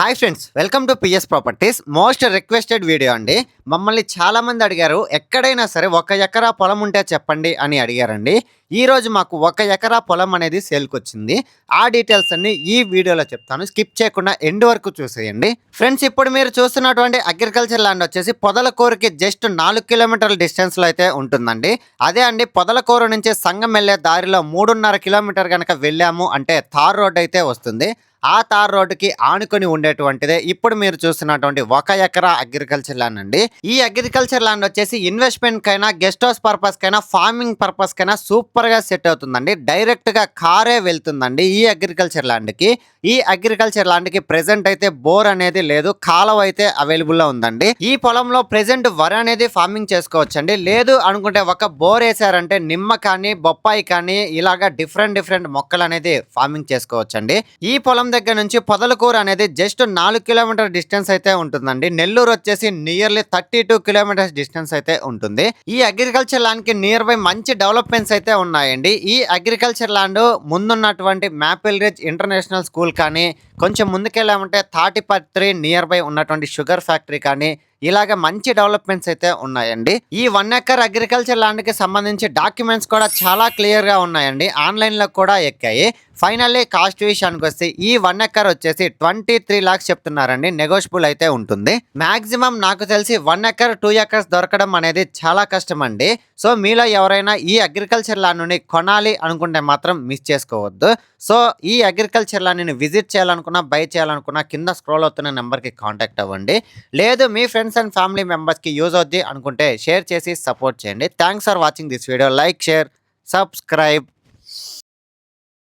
Hi friends, welcome to PS properties. Most requested video అండి. మమ్మల్ని చాలామంది అడిగారు, ఎక్కడైనా సరే 1 ఎకరా పొలం ఉంటే చెప్పండి అని అడిగారండి. ఈరోజు మాకు 1 ఎకరా పొలం అనేది సేల్కి వచ్చింది. ఆ డీటెయిల్స్ అన్ని ఈ వీడియోలో చెప్తాను. స్కిప్ చేయకుండా ఎండ్ వరకు చూసేయండి. ఫ్రెండ్స్, ఇప్పుడు మీరు చూస్తున్నటువంటి అగ్రికల్చర్ ల్యాండ్ వచ్చేసి పొదలకూరుకి జస్ట్ 4 కిలోమీటర్ల డిస్టెన్స్లో అయితే ఉంటుందండి. అదే అండి, పొదలకూరు నుంచి సంగం వెళ్ళే దారిలో 3.5 కిలోమీటర్ కనుక వెళ్ళాము అంటే తార్ రోడ్ అయితే వస్తుంది. ఆ తార్ రోడ్డుకి ఆనుకొని ఉండేటువంటిదే ఇప్పుడు మీరు చూస్తున్నటువంటి 1 ఎకరా అగ్రికల్చర్ ల్యాండ్ అండి. ఈ అగ్రికల్చర్ ల్యాండ్ వచ్చేసి ఇన్వెస్ట్మెంట్ కైనా, గెస్ట్ హౌస్ పర్పస్ కైనా, ఫార్మింగ్ పర్పస్ కైనా సూపర్ గా సెట్ అవుతుందండి. డైరెక్ట్ గా కారే వెళ్తుందండి ఈ అగ్రికల్చర్ ల్యాండ్ కి. ఈ అగ్రికల్చర్ ల్యాండ్ కి ప్రెసెంట్ అయితే బోర్ అనేది లేదు, కాలువ అయితే అవైలబుల్ లో ఉందండి. ఈ పొలంలో ప్రెసెంట్ వరి అనేది ఫార్మింగ్ చేసుకోవచ్చండి. లేదు అనుకుంటే ఒక బోర్ వేసారంటే నిమ్మ కానీ, బొప్పాయి కానీ ఇలాగా డిఫరెంట్ మొక్కలు అనేది ఫార్మింగ్ చేసుకోవచ్చండి. ఈ పొలం దగ్గర నుంచి పొదలకూరు అనేది జస్ట్ 4 కిలోమీటర్ డిస్టెన్స్ అయితే ఉంటుందండి. నెల్లూరు వచ్చేసి నియర్లీ 32 కిలోమీటర్స్ డిస్టెన్స్ అయితే ఉంటుంది. ఈ అగ్రికల్చర్ ల్యాండ్ కి నియర్ బై మంచి డెవలప్మెంట్స్ అయితే ఉన్నాయండి. ఈ అగ్రికల్చర్ ల్యాండ్ ముందున్నటువంటి మ్యాపిల్ రిడ్జ్ ఇంటర్నేషనల్ స్కూల్ కానీ, కొంచెం ముందుకెళ్ళామంటే తాటిపత్రి నియర్ బై ఉన్నటువంటి షుగర్ ఫ్యాక్టరీ కానీ ఇలాగ మంచి డెవలప్మెంట్స్ అయితే ఉన్నాయండి. ఈ 1 ఎకర్ అగ్రికల్చర్ ల్యాండ్ కి సంబంధించి డాక్యుమెంట్స్ కూడా చాలా క్లియర్ గా ఉన్నాయండి. ఆన్లైన్ లో కూడా ఎక్కాయి. ఫైనల్లీ కాస్ట్ విషయానికి వస్తే ఈ 1 ఎకర్ వచ్చేసి 23 lakhs చెప్తున్నారండి. నెగోషియబుల్ అయితే ఉంటుంది. మాక్సిమం నాకు తెలిసి 1 ఎకర్ 2 ఎకర్స్ దొరకడం అనేది చాలా కష్టం అండి. సో మీలో ఎవరైనా ఈ అగ్రికల్చర్ ల్యాండ్ కొనాలి అనుకుంటే మాత్రం మిస్ చేసుకోవద్దు. సో ఈ అగ్రికల్చర్ ల్యాండ్ విజిట్ చేయాలనుకున్నా, బై చేయాలనుకున్నా కింద స్క్రోల్ అవుతున్న నెంబర్కి కాంటాక్ట్ అవ్వండి. లేదు మీ ఫ్రెండ్స్ అండ్ ఫ్యామిలీ మెంబర్స్కి యూజ్ అవుద్ది అనుకుంటే షేర్ చేసి సపోర్ట్ చేయండి. Thanks for watching this video. Like, share, subscribe.